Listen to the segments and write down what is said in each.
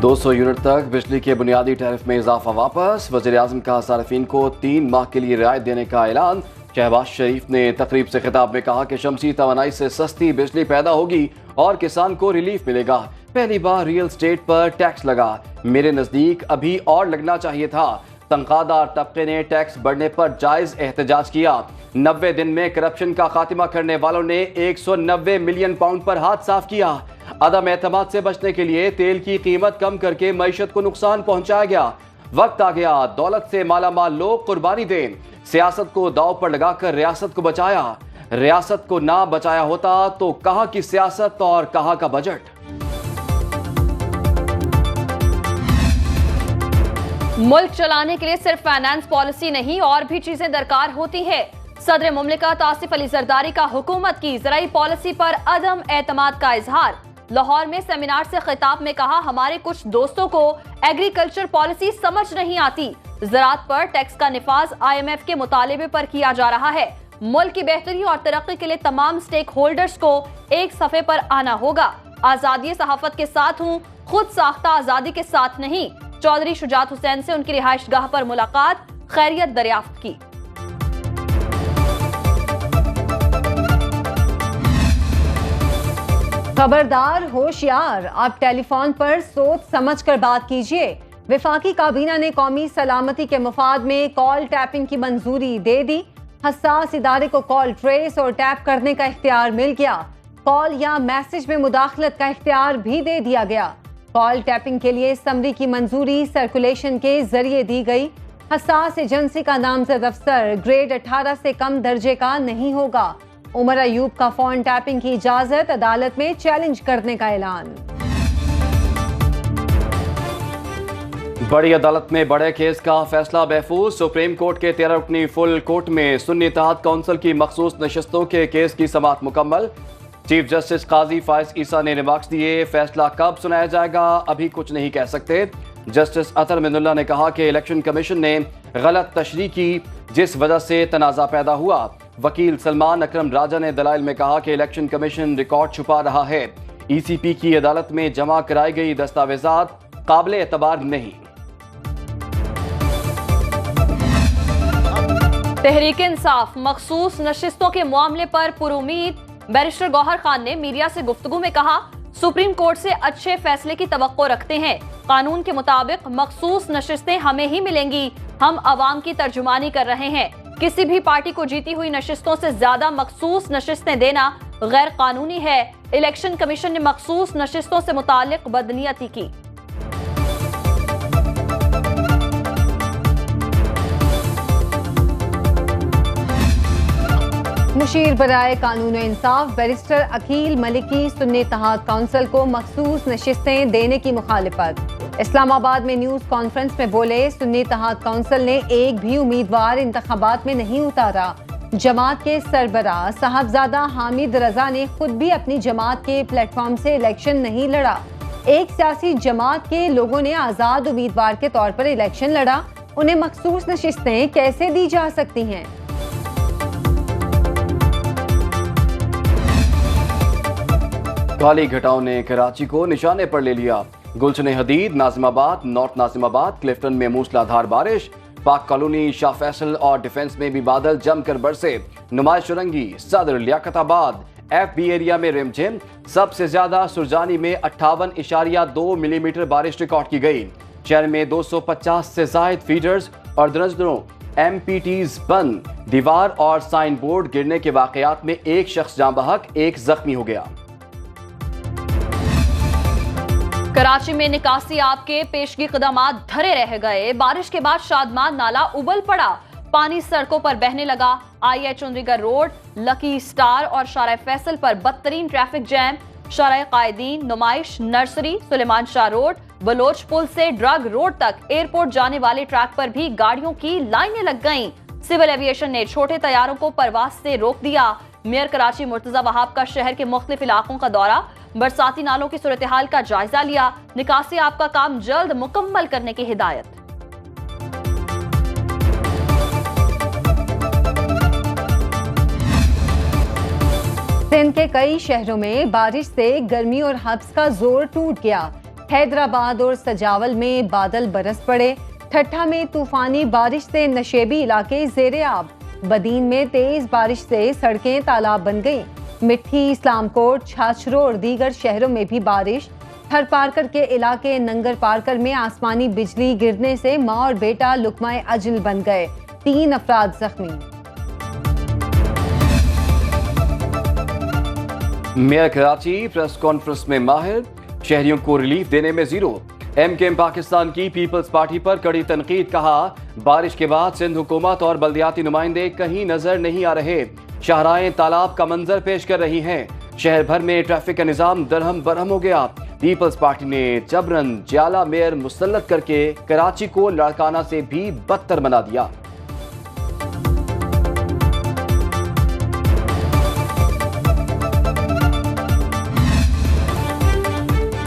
200 unit तक बिजली के बुनियादी टैरिफ में इजाफा वापस। वज़ीर-ए-आज़म का सार्फिन को 3 माह के लिए रियायत देने का ऐलान। शहबाज शरीफ ने तकरीब से खिताब में कहा कि शमसी तवानाई से सस्ती बिजली पैदा होगी और किसान को रिलीफ मिलेगा। पहली बार रियल एस्टेट पर टैक्स लगा। मेरे नजदीक अभी और लगना चाहिए था। तनख्वाहदार तबके ने टैक्स बढ़ने पर जायज एहतजाज किया। 90 दिन में करप्शन का खात्मा करने वालों ने 190 मिलियन पाउंड पर हाथ साफ किया। अदम एतमाद से बचने के लिए तेल की कीमत कम करके मईशत को नुकसान पहुंचाया गया। वक्त आ गया दौलत से मालामाल लोग कुर्बानी दें। सियासत को दांव पर लगाकर रियासत को बचाया। रियासत को ना बचाया होता तो कहां की सियासत और कहां का बजट। मुल्क चलाने के लिए सिर्फ फाइनेंस पॉलिसी नहीं और भी चीजें दरकार होती है। सदर मुमलिकत आसिफ अली जरदारी का हुकूमत की ज़राई पॉलिसी पर अदम एतमाद का इजहार। लाहौर में सेमिनार से खिताब में कहा, हमारे कुछ दोस्तों को एग्रीकल्चर पॉलिसी समझ नहीं आती। ज़राअत पर टैक्स का निफाज IMF के मुतालिबे पर किया जा रहा है। मुल्क की बेहतरी और तरक्की के लिए तमाम स्टेक होल्डर्स को एक सफ़े पर आना होगा। आज़ादी सहाफत के साथ हूँ, खुद साख्ता आज़ादी के साथ नहीं। चौधरी शुजात हुसैन से उनकी रिहाइशगाह पर मुलाकात, खैरियत दरियाफ्त की। खबरदार, होशियार, आप टेलीफोन पर सोच समझ कर बात कीजिए। वफाकी काबीना ने कौमी सलामती के मुफाद में कॉल टैपिंग की मंजूरी दे दी। हसास इदारे को कॉल ट्रेस और टैप करने का इख्तियार मिल गया। कॉल या मैसेज में मुदाखलत का इख्तियार भी दे दिया गया। कॉल टैपिंग के लिए समरी की मंजूरी सर्कुलेशन के जरिए दी गई। हसास एजेंसी का नामजद अफसर ग्रेड 18 से कम दर्जे का नहीं होगा। उमर अयूब का फोन टैपिंग की इजाजत, अदालत में चैलेंज करने का ऐलान। बड़ी अदालत में बड़े केस का फैसला महफूज। सुप्रीम कोर्ट के 13 रुकनी फुल कोर्ट में सुन्नी इत्तेहाद काउंसिल की मखसूस नशिस्तों के केस की समाअत मुकम्मल। चीफ जस्टिस काजी फाइज ईसा ने रिमार्क्स दिए, फैसला कब सुनाया जाएगा अभी कुछ नहीं कह सकते। जस्टिस अतर मिनुल्लाह ने कहा कि इलेक्शन कमीशन ने गलत तशरीह की जिस वजह से तनाज़ा पैदा हुआ। वकील सलमान अकरम राजा ने दलाइल में कहा कि इलेक्शन कमीशन रिकॉर्ड छुपा रहा है। ECP की अदालत में जमा कराई गई दस्तावेजात काबिल एतबार नहीं। तहरीक इंसाफ मखसूस नशिस्तों के मामले पर पुरुमीद बैरिस्टर गौहर खान ने मीडिया से गुफ्तगू में कहा, सुप्रीम कोर्ट से अच्छे फैसले की तवक्को रखते हैं। कानून के मुताबिक मखसूस नशिस्तें हमें ही मिलेंगी। हम अवाम की तर्जुमानी कर रहे हैं। किसी भी पार्टी को जीती हुई नशिस्तों से ज्यादा मखसूस नशिस्तें देना गैर कानूनी है। इलेक्शन कमीशन ने मखसूस नशिस्तों से मुताल्लिक बदनीयती की। मुशीर बराए कानून इंसाफ बैरिस्टर अकील मलिक की सुन्नी इत्तेहाद काउंसिल को मखसूस नशिस्तें देने की मुखालिफत। इस्लामाबाद में न्यूज कॉन्फ्रेंस में बोले, सुन्नी इत्तेहाद काउंसिल ने एक भी उम्मीदवार इंतखाबात में नहीं उतारा। जमात के सरबराह साहबजादा हामिद रजा ने खुद भी अपनी जमात के प्लेटफॉर्म से इलेक्शन नहीं लड़ा। एक सियासी जमात के लोगों ने आजाद उम्मीदवार के तौर पर इलेक्शन लड़ा, उन्हें मखसूस नशिस्तें कैसे दी जा सकती हैं? काली घटाओं ने कराची को निशाने पर ले लिया। गुलशन हदीद, नाजिमाबाद, नॉर्थ नाजिमाबाद, क्लिफ्टन में मूसलाधार बारिश। पाक कॉलोनी, शाह फैसल और डिफेंस में भी बादल जमकर बरसे। नुमाइश रंगी। सदर, लियाकताबाद, FB एरिया में रिमझिम। सबसे ज्यादा सुरजानी में 58.2 मिलीमीटर बारिश रिकॉर्ड की गई। शहर में 250 से जायद फीडर्स और दर्जनों MPTs बंद। दीवार और साइन बोर्ड गिरने के वाकयात में एक शख्स जाँ बहक, एक जख्मी हो गया। कराची में निकासी आब के पेशगी इक़दामात धरे रह गए। बारिश के बाद शादमान नाला उबल पड़ा, पानी सड़कों पर बहने लगा। IH Chundrigarh road, lucky star और शारा फैसल पर बदतरीन traffic jam. Shahrah Quaideen, Numaish, nursery, Sulaiman Shah road, Baloch पुल से ड्रग रोड तक एयरपोर्ट जाने वाले ट्रैक पर भी गाड़ियों की लाइनें लग गईं। सिविल एविएशन ने छोटे तैयारों को परवाज से रोक दिया। मेयर कराची मुर्तजा वहाब का शहर के मुख्तलिफ इलाकों का दौरा, बरसाती नालों की सूरत हाल का जायजा लिया। निकासी आब का काम जल्द मुकम्मल करने की हिदायत। सिंध के कई शहरों में बारिश से गर्मी और हब्स का जोर टूट गया। हैदराबाद और सजावल में बादल बरस पड़े। ठट्ठा में तूफानी बारिश से नशेबी इलाके ज़ेरे आब। बदीन में तेज बारिश से सड़कें तालाब बन गईं। मिट्टी, इस्लामकोट, छाछरो और दीगर शहरों में भी बारिश। थर पारकर के इलाके नंगर पारकर में आसमानी बिजली गिरने से माँ और बेटा लुकमाए अजल बन गए। 3 अफराद जख्मी। मेयर कराची प्रेस कॉन्फ्रेंस में माहिर, शहरियों को रिलीफ देने में जीरो। एमकेएम पाकिस्तान की पीपल्स पार्टी पर कड़ी तनकीद, कहा बारिश के बाद सिंध हुकूमत और बल्दियाती नुमाइंदे कहीं नजर नहीं आ रहे। शाहराएं तालाब का मंजर पेश कर रही हैं। शहर भर में ट्रैफिक का निजाम दरहम बरहम हो गया। पीपल्स पार्टी ने जबरन जियाला मेयर मुसल्लत करके कराची को लाड़काना से भी बदतर बना दिया।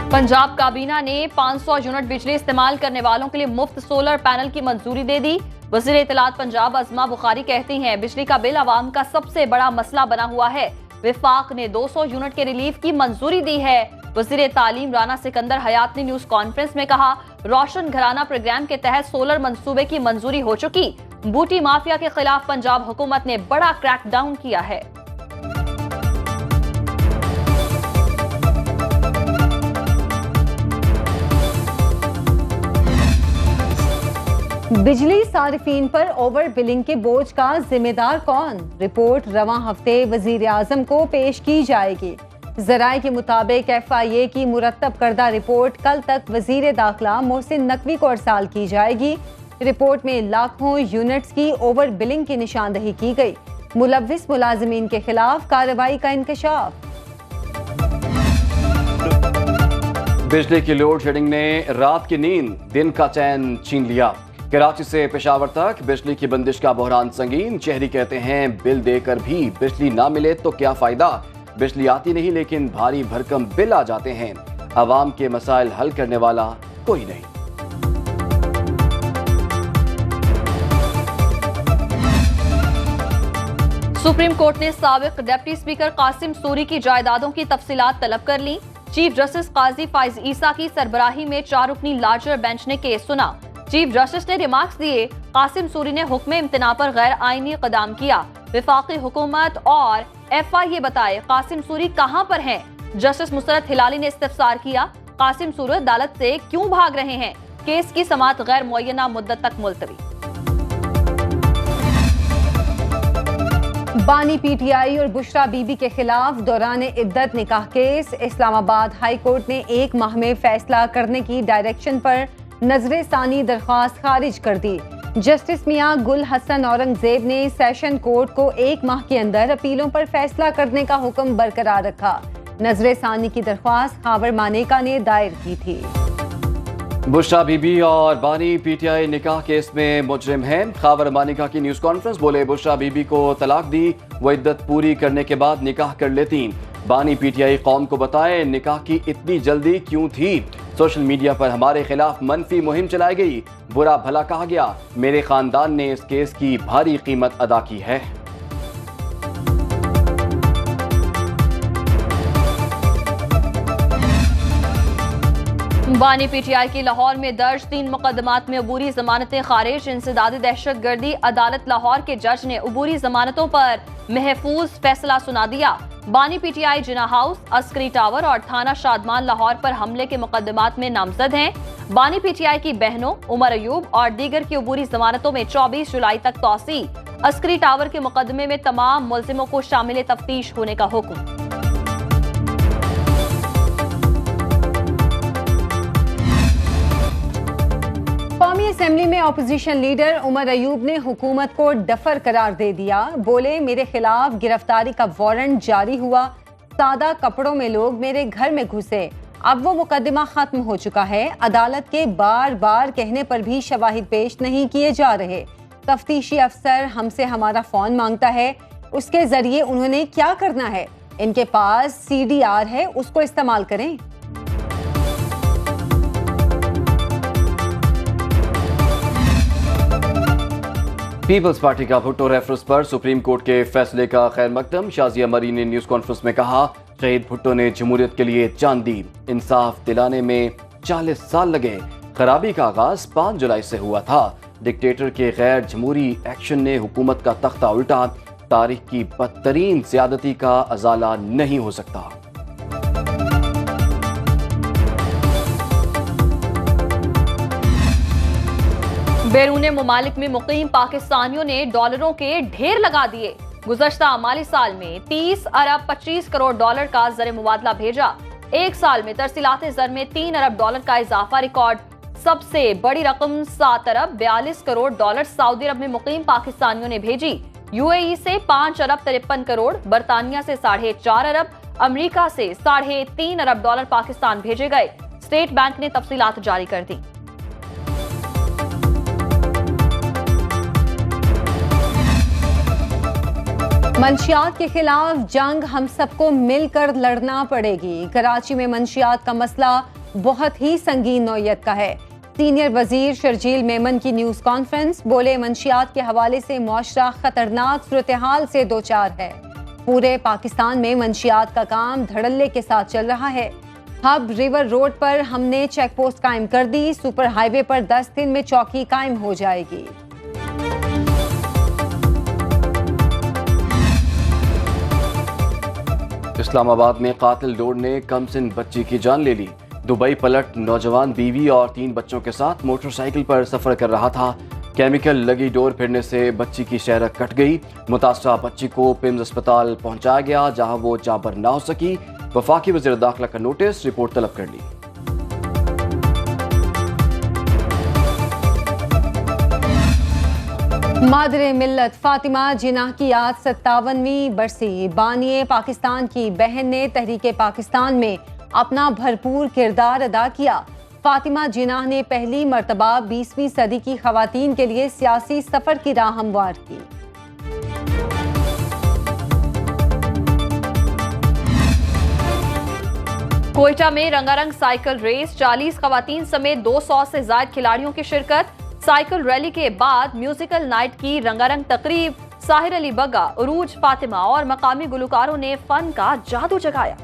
पंजाब काबीना ने 500 यूनिट बिजली इस्तेमाल करने वालों के लिए मुफ्त सोलर पैनल की मंजूरी दे दी। वज़ीर इत्तलात पंजाब अज़मा बुखारी कहती हैं, बिजली का बिल आवाम का सबसे बड़ा मसला बना हुआ है। विफाक ने 200 यूनिट के रिलीफ की मंजूरी दी है। वज़ीर तालीम राना सिकंदर हयात ने न्यूज कॉन्फ्रेंस में कहा, रोशन घराना प्रोग्राम के तहत सोलर मंसूबे की मंजूरी हो चुकी। बूटी माफिया के खिलाफ पंजाब हुकूमत ने बड़ा क्रैकडाउन किया है। बिजली सारिफीन पर ओवर बिलिंग के बोझ का जिम्मेदार कौन? रिपोर्ट रवां हफ्ते वजीर आजम को पेश की जाएगी। जराये के मुताबिक FIA की मुरतब करदा रिपोर्ट कल तक वजीर दाखिला मोहसिन नकवी को अरसाल की जाएगी। रिपोर्ट में लाखों यूनिट्स की ओवर बिलिंग की निशानदही की गई। मुलव्विस मुलाजिमीन के खिलाफ कार्रवाई का इंकशाफ। बिजली की लोड शेडिंग ने रात की नींद, दिन का चैन छीन लिया। कराची से पेशावर तक बिजली की बंदिश का बहरान संगीन। शहरी कहते हैं बिल देकर भी बिजली ना मिले तो क्या फायदा। बिजली आती नहीं लेकिन भारी भरकम बिल आ जाते हैं। आवाम के मसाइल हल करने वाला कोई नहीं। सुप्रीम कोर्ट ने साबिक डिप्टी स्पीकर कासिम सूरी की जायदादों की तफसीलात तलब कर ली। चीफ जस्टिस काजी फाइज ईसा की सरबराही में 4 रुकनी लार्जर बेंच ने केस सुना। चीफ जस्टिस ने रिमार्क्स दिए, कासिम सूरी ने हुक्म इम्तना पर गैर आईनी इक़दाम किया। विफाकी हुकूमत और FIA बताए कासिम सूरी कहां पर हैं। जस्टिस मुसरत हिलाली ने इस्तफसार किया, कासिम सूरी अदालत से क्यों भाग रहे हैं। केस की समाअत गैर मुअय्यना मुद्दत तक मुलतवी। बानी PTI और बुशरा बीबी के खिलाफ दौरान इद्दत निकाह केस। इस्लामाबाद हाई कोर्ट ने 1 माह में फैसला करने की डायरेक्शन पर नजरे सानी दरख्वास्त खारिज कर दी। जस्टिस मियां गुल हसन औरंगजेब ने सेशन कोर्ट को 1 माह के अंदर अपीलों पर फैसला करने का हुक्म बरकरार रखा। नजरे सानी की दरख्वास्त खावर मानेका ने दायर की थी। बुशरा बीबी और बानी PTI निकाह केस में मुजरिम हैं। खावर मानिका की न्यूज कॉन्फ्रेंस, बोले बुशरा बीबी को तलाक दी, वो इद्दत पूरी करने के बाद निकाह कर लेती। बानी PTI कौम को बताए निकाह की इतनी जल्दी क्यों थी। सोशल मीडिया पर हमारे खिलाफ मनफी मुहिम चलाई गई, बुरा भला कहा गया। मेरे खानदान ने इस केस की भारी कीमत अदा की है। बानी PTI की लाहौर में दर्ज 3 मुकदमात में अबूरी जमानतें खारिज। इंसदादी दहशत गर्दी अदालत लाहौर के जज ने अबूरी जमानतों पर महफूज फैसला सुना दिया। बानी PTI जिना हाउस, अस्करी टावर और थाना शादमान लाहौर पर हमले के मुकदमात में नामजद हैं। बानी PTI की बहनों उमर अयूब और दीगर की अबूरी जमानतों में 24 जुलाई तक तौसी। अस्करी टावर के मुकदमे में तमाम मुल्जिमों को शामिल तफ्तीश होने का हुक्म। कौमी असेंबली में अपोजिशन लीडर उमर अयूब ने हुकूमत को डफर करार दे दिया। बोले मेरे खिलाफ गिरफ्तारी का वारंट जारी हुआ, सादा कपड़ों में लोग मेरे घर में घुसे, अब वो मुकदमा खत्म हो चुका है। अदालत के बार बार कहने पर भी शवाहिद पेश नहीं किए जा रहे। तफ्तीशी अफसर हमसे हमारा फोन मांगता है, उसके जरिए उन्होंने क्या करना है। इनके पास CDR है, उसको इस्तेमाल करें। पीपल्स पार्टी का भुट्टो रेफरेंस पर सुप्रीम कोर्ट के फैसले का खैर मकदम। शाजिया मरी ने न्यूज कॉन्फ्रेंस में कहा, शहीद भुट्टो ने जमहूरियत के लिए जान दी, इंसाफ दिलाने में 40 साल लगे। खराबी का आगाज 5 जुलाई से हुआ था। डिक्टेटर के गैर जमहूरी एक्शन ने हुकूमत का तख्ता उल्टा। तारीख की बदतरीन ज़्यादती का अजाला नहीं हो सकता। बैरून मुमालिक में मुकीम पाकिस्तानियों ने डॉलरों के ढेर लगा दिए। गुज़श्ता माली साल में 30 अरब 25 करोड़ डॉलर का ज़र मुबादला भेजा। एक साल में तरसीलात ज़र में 3 अरब डॉलर का इजाफा रिकॉर्ड। सबसे बड़ी रकम 7 अरब 42 करोड़ डॉलर सऊदी अरब में मुकीम पाकिस्तानियों ने भेजी। यूएई से 5 अरब 53 करोड़, बरतानिया से 4.5 अरब, अमेरिका से 3.5 अरब डॉलर पाकिस्तान भेजे गए। स्टेट बैंक ने तफसीलात जारी कर दी। मंशियात के खिलाफ जंग हम सबको मिलकर लड़ना पड़ेगी। कराची में मंशियात का मसला बहुत ही संगीन नौयत का है। सीनियर वजीर शर्जील मेमन की न्यूज कॉन्फ्रेंस, बोले मंशियात के हवाले से मुआशरा खतरनाक सूरत-ए-हाल से दो चार है। पूरे पाकिस्तान में मंशियात का काम धड़ल्ले के साथ चल रहा है। हब रिवर रोड पर हमने चेक पोस्ट कायम कर दी। सुपर हाईवे पर 10 दिन में चौकी कायम हो जाएगी। इस्लामाबाद में कातिल डोर ने कमसिन बच्ची की जान ले ली। दुबई पलट नौजवान बीवी और 3 बच्चों के साथ मोटरसाइकिल पर सफर कर रहा था। केमिकल लगी डोर फिरने से बच्ची की शहरक कट गई। मुतासरा बच्ची को पिम्स अस्पताल पहुंचाया गया, जहां वो जाबर ना हो सकी। वफाकी वज़ीर दाखिला का नोटिस, रिपोर्ट तलब कर ली। मादरे मिल्लत फातिमा जिन्ना की आज 57वीं बरसी। बानिए पाकिस्तान की बहन ने तहरीके पाकिस्तान में अपना भरपूर किरदार अदा किया। फातिमा जिन्ना ने पहली मर्तबा 20वीं सदी की खवातीन के लिए सियासी सफर की राह हमवार की। कोयटा में रंगारंग साइकिल रेस, 40 खवातीन समेत 200 से ज्यादा खिलाड़ियों की शिरकत। साइकिल रैली के बाद म्यूजिकल नाइट की रंगारंग तकरीब। साहिर अली बग्गा, उरूज फातिमा और मकामी गुलकारों ने फन का जादू जगाया।